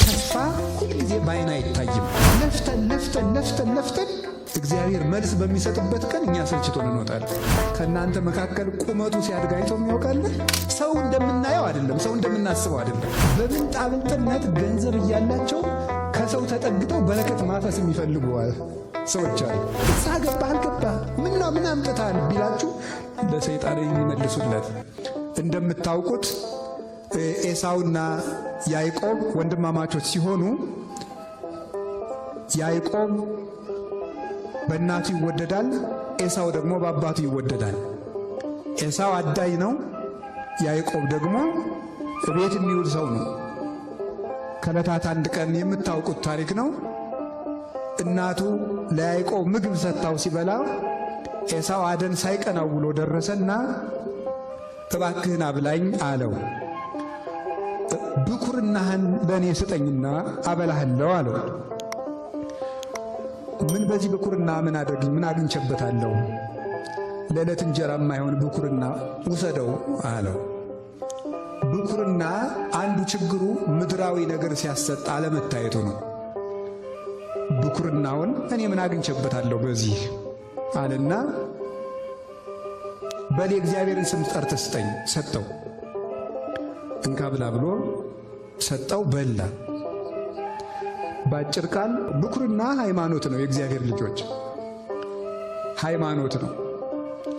ተስፋ ሁልጊዜ ባይን አይታይም። ለፍተን እግዚአብሔር መልስ በሚሰጥበት ቀን እኛ ሰልችቶን እንወጣለን። ከእናንተ መካከል ቁመቱ ሲያድግ አይተው ያውቃል? ሰው እንደምናየው አይደለም፣ ሰው እንደምናስበው አይደለም። በብልጣብልጥነት ገንዘብ እያላቸው ከሰው ተጠግተው በረከት ማፈስ የሚፈልጉ ሰዎች አሉ። እሳ ገባ አልገባ ምን አምጥታል ቢላችሁ ለሰይጣን የሚመልሱለት። እንደምታውቁት ኤሳውና ያዕቆብ ወንድማማቾች ሲሆኑ ያዕቆብ በእናቱ ይወደዳል፣ ኤሳው ደግሞ በአባቱ ይወደዳል። ኤሳው አዳኝ ነው፣ ያዕቆብ ደግሞ ቤት የሚውል ሰው ነው። ከዕለታት አንድ ቀን የምታውቁት ታሪክ ነው። እናቱ ለያዕቆብ ምግብ ሰጥታው ሲበላ ኤሳው አደን ሳይቀናው ውሎ ደረሰና እባክህን አብላኝ አለው። ብኩርናህን ለእኔ ስጠኝና አበላሃለሁ አለው። ምን በዚህ ብኩርና ምን አግኝቼበታለሁ? ለዕለት እንጀራ የማይሆን ብኩርና ውሰደው አለው። ብኩርና አንዱ ችግሩ ምድራዊ ነገር ሲያሰጥ አለመታየቱ ነው። ብኩርናውን እኔ ምን አግኝቼበታለሁ በዚህ አለና በሌ እግዚአብሔርን ስም ጠርተህ ስጠኝ ሰጠው። እንካ ብላ ብሎ ሰጠው፣ በላ። ባጭር ቃል ብኩርና ሃይማኖት ነው። የእግዚአብሔር ልጆች ሃይማኖት ነው።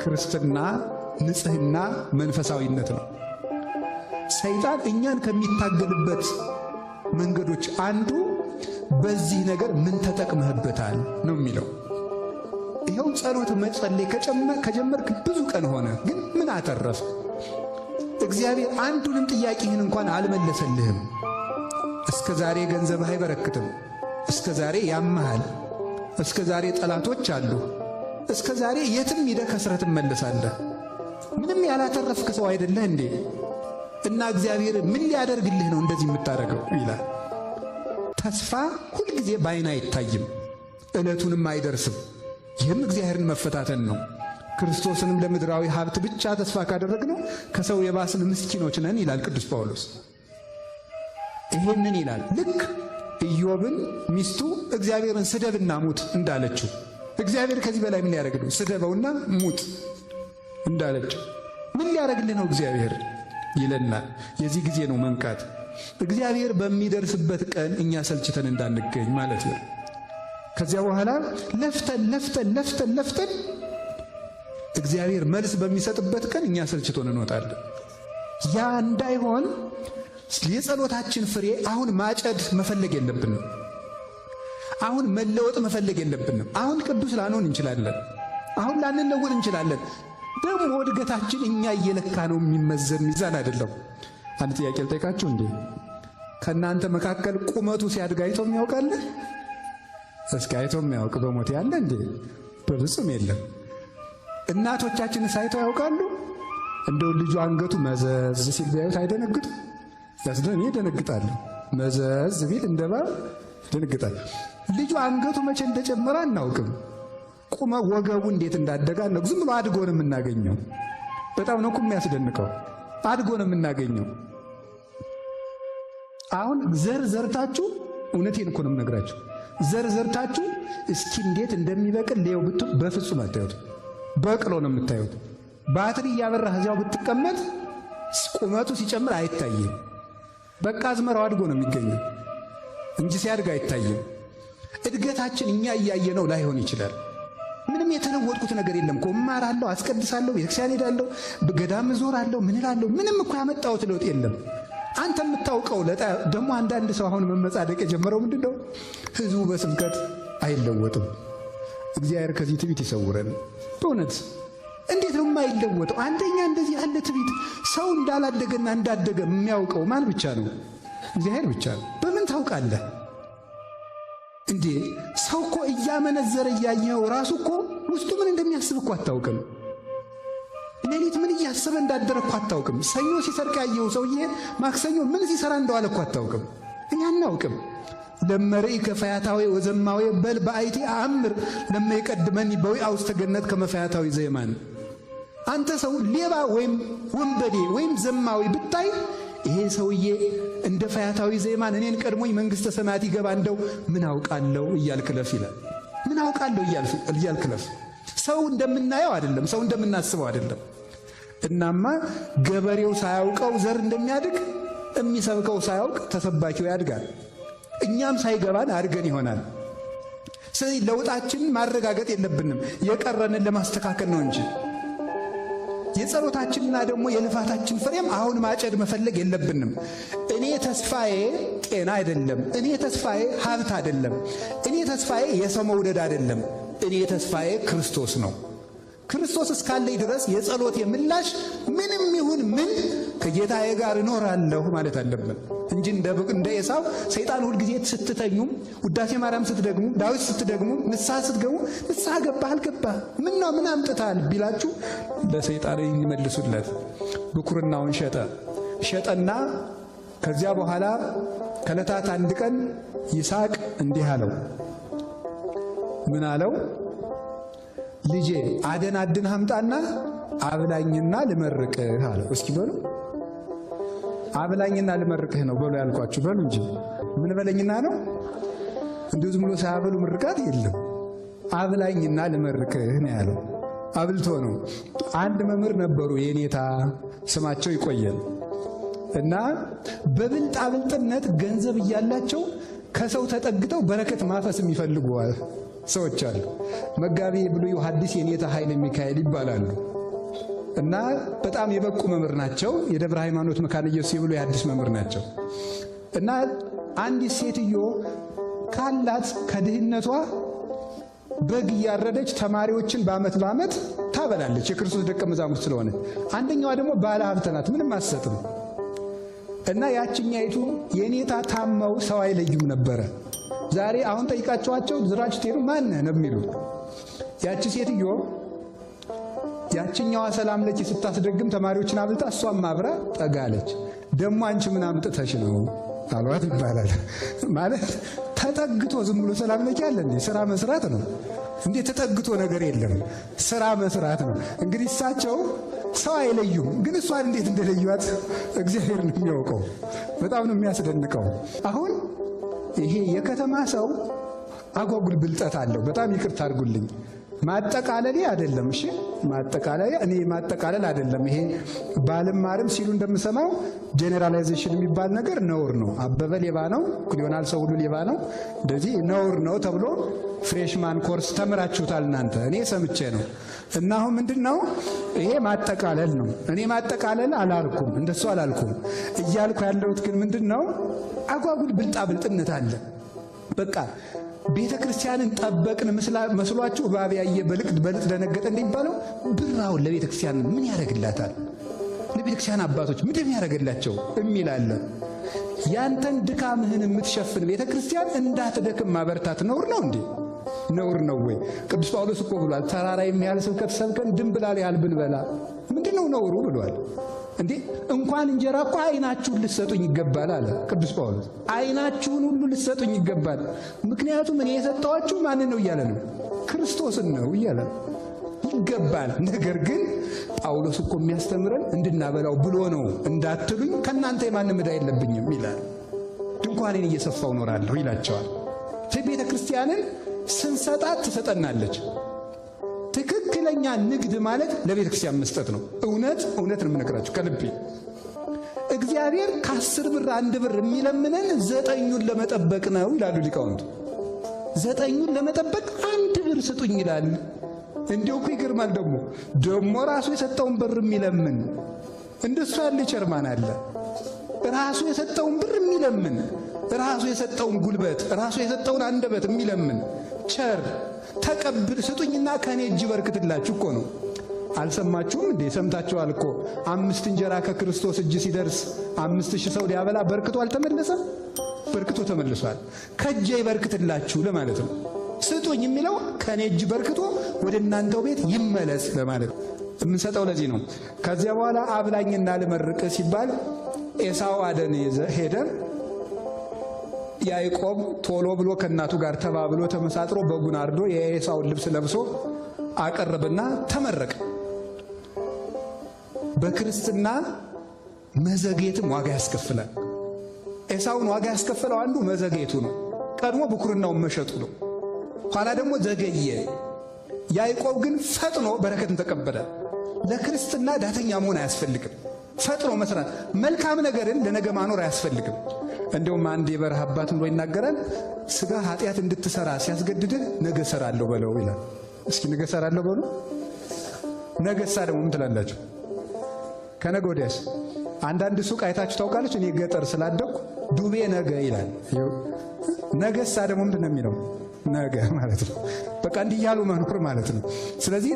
ክርስትና ንጽህና፣ መንፈሳዊነት ነው። ሰይጣን እኛን ከሚታገልበት መንገዶች አንዱ በዚህ ነገር ምን ተጠቅመህበታል ነው የሚለው። ይኸው ጸሎት መጸለይ ከጀመርክ ብዙ ቀን ሆነ፣ ግን ምን አተረፍ? እግዚአብሔር አንዱንም ጥያቄህን እንኳን አልመለሰልህም። እስከ ዛሬ ገንዘብህ አይበረክትም። እስከ ዛሬ ያመሃል። እስከ ዛሬ ጠላቶች አሉ። እስከ ዛሬ የትም ሄደህ ከስረህ ትመለሳለህ። ምንም ያላተረፍክ ሰው አይደለህ እንዴ? እና እግዚአብሔር ምን ሊያደርግልህ ነው እንደዚህ የምታደርገው ይላል። ተስፋ ሁልጊዜ ባይን አይታይም፣ ዕለቱንም አይደርስም። ይህም እግዚአብሔርን መፈታተን ነው። ክርስቶስንም ለምድራዊ ሀብት ብቻ ተስፋ ካደረግነው ከሰው የባስን ምስኪኖች ነን ይላል ቅዱስ ጳውሎስ። ይሄንን ይላል ልክ ኢዮብን ሚስቱ እግዚአብሔርን ስደብና ሙት እንዳለችው፣ እግዚአብሔር ከዚህ በላይ ምን ሊያደርግ ነው? ስደበውና ሙት እንዳለችው ምን ሊያደርግልህ ነው እግዚአብሔር ይለናል። የዚህ ጊዜ ነው መንቃት። እግዚአብሔር በሚደርስበት ቀን እኛ ሰልችተን እንዳንገኝ ማለት ነው። ከዚያ በኋላ ለፍተን እግዚአብሔር መልስ በሚሰጥበት ቀን እኛ ሰልችቶን እንወጣለን። ያ እንዳይሆን የጸሎታችን ፍሬ አሁን ማጨድ መፈለግ የለብንም። አሁን መለወጥ መፈለግ የለብንም። አሁን ቅዱስ ላንሆን እንችላለን። አሁን ላንለወጥ እንችላለን። ደግሞ እድገታችን እኛ እየለካ ነው የሚመዘን ሚዛን አይደለም። አንድ ጥያቄ ልጠይቃችሁ እንዴ፣ ከእናንተ መካከል ቁመቱ ሲያድግ አይቶ የሚያውቃል? እስኪ አይቶ የሚያውቅ በሞት ያለ እንዴ? በፍጹም የለም። እናቶቻችን ሳይተው ያውቃሉ? እንደው ልጁ አንገቱ መዘዝ ሲል ቢያዩት አይደነግጡ? ያስደን ይደነግጣሉ። መዘዝ ቢል እንደባ ይደነግጣል። ልጁ አንገቱ መቼ እንደጨመረ አናውቅም። ቁመ ወገቡ እንዴት እንዳደጋ ነው። ዝም ብሎ አድጎ ነው የምናገኘው። በጣም ነው የሚያስደንቀው። አድጎ ነው የምናገኘው። አሁን ዘርታችሁ፣ እውነቴን እኮ ነው የምነግራችሁ፣ ዘርታችሁ እስኪ እንዴት እንደሚበቅል ሌው ብትሉ በፍጹም አታዩት። በቅሎ ነው የምታዩት። ባትሪ እያበራህ እዚያው ብትቀመጥ ቁመቱ ሲጨምር አይታይም። በቃ አዝመራው አድጎ ነው የሚገኘው እንጂ ሲያድግ አይታይም። እድገታችን እኛ እያየነው ላይሆን ይችላል። ምንም የተለወጥኩት ነገር የለም እኮ። እማራለሁ፣ አስቀድሳለሁ፣ ቤተክርስቲያን ሄዳለሁ፣ ገዳም እዞራለሁ፣ ምን እላለሁ። ምንም እኮ ያመጣሁት ለውጥ የለም። አንተ የምታውቀው ደግሞ አንዳንድ ሰው አሁን መመጻደቅ የጀመረው ምንድን ነው? ህዝቡ በስብከት አይለወጥም። እግዚአብሔር ከዚህ ትዕቢት ይሰውረን። በእውነት እንዴት ነው የማይለወጠው? አንደኛ እንደዚህ ያለ ትዕቢት ሰው እንዳላደገና እንዳደገ የሚያውቀው ማን ብቻ ነው? እግዚአብሔር ብቻ ነው። በምን ታውቃለህ እንዴ? ሰው እኮ እያመነዘረ እያየኸው ራሱ እኮ ውስጡ ምን እንደሚያስብ እኮ አታውቅም። ሌሊት ምን እያሰበ እንዳደረ እኮ አታውቅም። ሰኞ ሲሰርቅ ያየኸው ሰውዬ ማክሰኞ ምን ሲሰራ እንደዋለ እኮ አታውቅም። እኛ አናውቅም። ለመርኢ ከፈያታዊ ወዘማዊ በል በአይቲ አምር ለማይቀድመኒ በዊአ ውስተ ገነት ከመፈያታዊ ዘየማን። አንተ ሰው ሌባ ወይም ወንበዴ ወይም ዘማዊ ብታይ ይሄ ሰውዬ እንደ ፈያታዊ ዘይማን እኔን ቀድሞኝ መንግሥተ ሰማያት ይገባ እንደው ምን አውቃለሁ እያልክለፍ ይላል። ምን አውቃለሁ እያልክለፍ። ሰው እንደምናየው አይደለም፣ ሰው እንደምናስበው አይደለም። እናማ ገበሬው ሳያውቀው ዘር እንደሚያድግ የሚሰብከው ሳያውቅ ተሰባኪው ያድጋል። እኛም ሳይገባን አድገን ይሆናል። ስለዚህ ለውጣችንን ማረጋገጥ የለብንም፣ የቀረንን ለማስተካከል ነው እንጂ የጸሎታችንና ደግሞ የልፋታችን ፍሬም አሁን ማጨድ መፈለግ የለብንም። እኔ ተስፋዬ ጤና አይደለም፣ እኔ ተስፋዬ ሀብት አይደለም፣ እኔ ተስፋዬ የሰው መውደድ አይደለም፣ እኔ ተስፋዬ ክርስቶስ ነው። ክርስቶስ እስካለኝ ድረስ የጸሎት የምላሽ ምንም ይሁን ምን ከጌታዬ ጋር እኖራለሁ ማለት አለብን እንጂ እንደ ኤሳው ሰይጣን ሁልጊዜ ስትተኙም ውዳሴ ማርያም ስትደግሙ ዳዊት ስትደግሙ ንስሐ ስትገቡ ንስሐ ገባህ አልገባህ ምነው ምን አምጥታል ቢላችሁ ለሰይጣን ይመልሱለት ብኩርናውን ሸጠና ከዚያ በኋላ ከዕለታት አንድ ቀን ይስሐቅ እንዲህ አለው። ምን አለው? ልጄ አደን አምጣና አብላኝና ልመርቅህ አለው። እስኪ በሉ አብላኝና ልመርቅህ ነው በሉ ያልኳችሁ በሉ እንጂ ምን በለኝና ነው? እንደው ዝም ብሎ ሳያበሉ ምርቃት የለም። አብላኝና ልመርቅህ ነው ያለው። አብልቶ ነው። አንድ መምህር ነበሩ የኔታ ስማቸው ይቆየል እና በብልጣብልጥነት ገንዘብ እያላቸው ከሰው ተጠግተው በረከት ማፈስ የሚፈልጉ ሰዎች አሉ። መጋቢ ብሉይ ሐዲስ የኔታ ኃይለ ሚካኤል ይባላሉ እና በጣም የበቁ መምህር ናቸው። የደብረ ሃይማኖት መካነ ኢየሱስ የብሉይ ሐዲስ መምህር ናቸው። እና አንዲት ሴትዮ ካላት ከድህነቷ በግ እያረደች ተማሪዎችን በዓመት ታበላለች፣ የክርስቶስ ደቀ መዛሙርት ስለሆነ። አንደኛዋ ደግሞ ባለ ሀብት ናት፣ ምንም አትሰጥም። እና ያችኛይቱ የኔታ ታመው ሰው አይለዩም ነበረ። ዛሬ አሁን ጠይቃቸዋቸው ዝራችሁ ትሄዱ ማን ነው የሚሉ። ያቺ ሴትዮ ያችኛዋ ሰላም ለኪ ስታስደግም ተማሪዎችን አብልታ እሷም አብራ ጠጋለች። ደሞ አንቺ ምን አምጥተሽ ነው አሏት ይባላል። ማለት ተጠግቶ ዝም ብሎ ሰላም ለኪ አለ እንዴ? ስራ መስራት ነው እንዴ? ተጠግቶ ነገር የለም፣ ስራ መስራት ነው። እንግዲህ እሳቸው ሰው አይለዩም፣ ግን እሷን እንዴት እንደለዩት እግዚአብሔር ነው የሚያውቀው። በጣም ነው የሚያስደንቀው። አሁን ይሄ የከተማ ሰው አጓጉል ብልጠት አለው። በጣም ይቅርታ አድርጉልኝ። ማጠቃለል አይደለም። እሺ ማጠቃለል አይደለም። ይሄ ባልማርም ሲሉ እንደምሰማው ጄኔራላይዜሽን የሚባል ነገር ነውር ነው። አበበ ሌባ ነው፣ ክሊዮናል ሰው ሁሉ ሌባ ነው፣ እንደዚህ ነውር ነው ተብሎ ፍሬሽማን ኮርስ ተምራችሁታል እናንተ። እኔ ሰምቼ ነው። እና አሁን ምንድነው ይሄ ማጠቃለል ነው። እኔ ማጠቃለል አላልኩም፣ እንደሱ አላልኩም። እያልኩ ያለሁት ግን ምንድነው አጓጉል ብልጣብልጥነት አለ። በቃ ቤተ ክርስቲያንን ጠበቅን መስሏችሁ እባብ ያየ በልጥ ደነገጠ እንደሚባለው ብራውን ለቤተ ክርስቲያን ምን ያደርግላታል? ለቤተ ክርስቲያን አባቶች ምንድን ያደርግላቸው የሚል አለ። ያንተን ድካምህን የምትሸፍን ቤተ ክርስቲያን እንዳትደክም ማበርታት ነውር ነው እንዴ? ነውር ነው ወይ? ቅዱስ ጳውሎስ እኮ ብሏል፣ ተራራ የሚያህል ስብከት ሰብከን ድንብላል ያህል ብንበላ ምንድነው ነውሩ ብሏል። እንዴ እንኳን እንጀራ እኮ አይናችሁን ልትሰጡኝ ይገባል አለ ቅዱስ ጳውሎስ። አይናችሁን ሁሉ ልትሰጡኝ ይገባል። ምክንያቱም እኔ የሰጠኋችሁ ማንን ነው እያለ ነው? ክርስቶስን ነው እያለ ነው። ይገባል። ነገር ግን ጳውሎስ እኮ የሚያስተምረን እንድናበላው ብሎ ነው እንዳትሉኝ ከእናንተ የማንም ዕዳ የለብኝም ይላል። ድንኳኔን እየሰፋው ኖራለሁ ይላቸዋል። ቤተ ክርስቲያንን ስንሰጣት ትሰጠናለች። ትክክለኛ ንግድ ማለት ለቤተ ክርስቲያን መስጠት ነው። እውነት ነው የምነግራችሁ ከልቤ። እግዚአብሔር ከ10 ብር 1 ብር የሚለምነን 9ኙን ለመጠበቅ ነው ይላሉ ሊቃውንቱ። 9ኙን ለመጠበቅ 1 ብር ስጡኝ ይላል። እንዲሁ እኮ ይገርማል። ደግሞ ራሱ የሰጠውን ብር የሚለምን እንደሱ ያለ ቸርማን አለ። ራሱ የሰጠውን ብር የሚለምን፣ ራሱ የሰጠውን ጉልበት፣ ራሱ የሰጠውን አንደበት የሚለምን ቸር ተቀብል ስጡኝና ከኔ እጅ በርክትላችሁ እኮ ነው። አልሰማችሁም እንዴ? ሰምታችኋል እኮ 5 እንጀራ ከክርስቶስ እጅ ሲደርስ 5000 ሰው ሊያበላ በርክቶ አልተመለሰም? በርክቶ ተመልሷል። ከእጄ ይበርክትላችሁ ለማለት ነው። ስጡኝ የሚለው ከኔ እጅ በርክቶ ወደ እናንተው ቤት ይመለስ ለማለት ነው። የምንሰጠው ለዚህ ነው። ከዚያ በኋላ አብላኝና ልመርቅ ሲባል ኤሳው አደን ሄደ። ያዕቆብ ቶሎ ብሎ ከእናቱ ጋር ተባብሎ ተመሳጥሮ በጉን አርዶ የኤሳውን ልብስ ለብሶ አቀረበና ተመረቀ። በክርስትና መዘግየትም ዋጋ ያስከፍላል። ኤሳውን ዋጋ ያስከፈለው አንዱ መዘግየቱ ነው። ቀድሞ ብኩርናውን መሸጡ ነው። ኋላ ደግሞ ዘገየ። ያዕቆብ ግን ፈጥኖ በረከትን ተቀበለ። ለክርስትና ዳተኛ መሆን አያስፈልግም። ፈጥኖ መስራት፣ መልካም ነገርን ለነገ ማኖር አያስፈልግም። እንደውም አንድ የበረሃ አባት ብሎ ይናገራል። ሥጋ ኃጢአት እንድትሰራ ሲያስገድድህ ነገ እሰራለሁ በለው ይላል። እስኪ ነገ እሰራለሁ በሉ። ነገሳ ደግሞ ምን ትላላችሁ? ከነገ ወዲያስ? አንዳንድ ሱቅ አይታችሁ ታውቃለች። እኔ ገጠር ስላደኩ ዱቤ ነገ ይላል። ነገሳ ደግሞ ምንድን ነው የሚለው? ነገ ማለት ነው። በቃ እንዲህ እያሉ መኖር ማለት ነው። ስለዚህ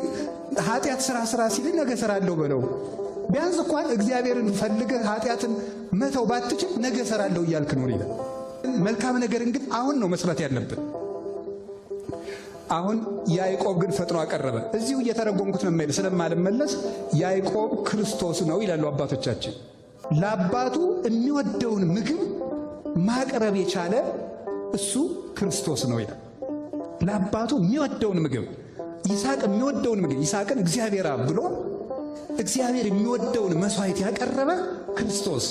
ኃጢአት ስራ ሲል ነገ እሰራለሁ በለው። ቢያንስ እንኳን እግዚአብሔርን ፈልገህ ኃጢአትን መተው ባትችል ነገ እሰራለሁ እያልክ ኖር ይላል። መልካም ነገርን ግን አሁን ነው መስራት ያለብን። አሁን ያዕቆብ ግን ፈጥኖ አቀረበ። እዚሁ እየተረጎምኩት ነው የማይል ስለማልመለስ ያዕቆብ ክርስቶስ ነው ይላሉ አባቶቻችን። ለአባቱ የሚወደውን ምግብ ማቅረብ የቻለ እሱ ክርስቶስ ነው ይላል። ለአባቱ የሚወደውን ምግብ ይስሐቅ የሚወደውን ምግብ ይስሐቅን እግዚአብሔር አብ ብሎ እግዚአብሔር የሚወደውን መስዋዕት ያቀረበ ክርስቶስ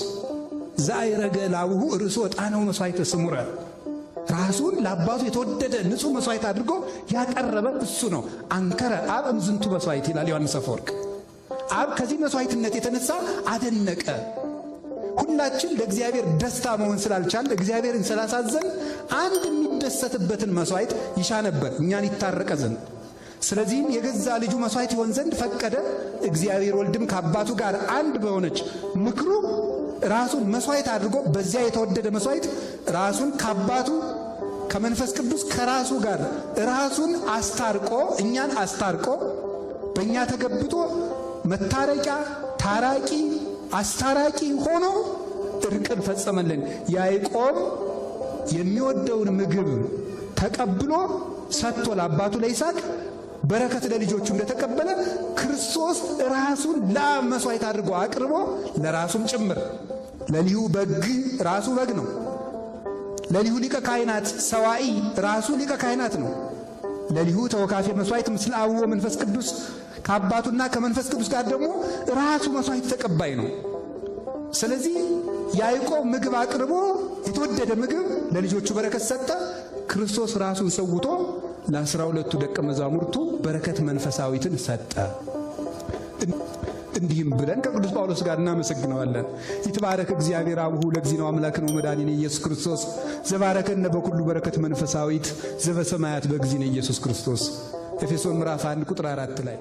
ዘአይረገ ላቡሁ ርእሶ ዕጣነሁ መስዋዕተ ስሙረ ራሱን ለአባቱ የተወደደ ንጹሕ መስዋዕት አድርጎ ያቀረበ እሱ ነው። አንከረ አብ እምዝንቱ መስዋዕት ይላል ዮሐንስ አፈወርቅ። አብ ከዚህ መስዋዕትነት የተነሳ አደነቀ። ሁላችን ለእግዚአብሔር ደስታ መሆን ስላልቻል እግዚአብሔርን ስላሳዘን አንድ የሚደሰትበትን መስዋዕት ይሻ ነበር እኛን ይታረቀ ዘንድ። ስለዚህም የገዛ ልጁ መስዋዕት ይሆን ዘንድ ፈቀደ። እግዚአብሔር ወልድም ከአባቱ ጋር አንድ በሆነች ምክሩ ራሱን መስዋዕት አድርጎ በዚያ የተወደደ መስዋዕት ራሱን ከአባቱ ከመንፈስ ቅዱስ ከራሱ ጋር ራሱን አስታርቆ እኛን አስታርቆ በእኛ ተገብቶ መታረቂያ ታራቂ አስታራቂ ሆኖ እርቅን ፈጸመልን። ያዕቆብ የሚወደውን ምግብ ተቀብሎ ሰጥቶ ለአባቱ ለይስሐቅ በረከት ለልጆቹ እንደተቀበለ ክርስቶስ ራሱን ለአብ መስዋዕት አድርጎ አቅርቦ ለራሱም ጭምር ለሊሁ በግ ራሱ በግ ነው። ለሊሁ ሊቀ ካህናት ሰዋኢ ራሱ ሊቀ ካህናት ነው። ለሊሁ ተወካፌ መስዋዕት ምስለ አብ ወመንፈስ ቅዱስ ከአባቱና ከመንፈስ ቅዱስ ጋር ደግሞ ራሱ መስዋዕት ተቀባይ ነው። ስለዚህ ያዕቆብ ምግብ አቅርቦ የተወደደ ምግብ ለልጆቹ በረከት ሰጠ። ክርስቶስ ራሱን ሰውቶ ለ12 ደቀ መዛሙርቱ በረከት መንፈሳዊትን ሰጠ። እንዲህም ብለን ከቅዱስ ጳውሎስ ጋር እናመሰግነዋለን። ይትባረክ እግዚአብሔር አቡሁ ለእግዚእነ አምላክነ ወመድኃኒነ ኢየሱስ ክርስቶስ ዘባረከነ በኩሉ በረከት መንፈሳዊት ዘበሰማያት በእግዚእነ ኢየሱስ ክርስቶስ። ኤፌሶን ምዕራፍ 1 ቁጥር 4 ላይ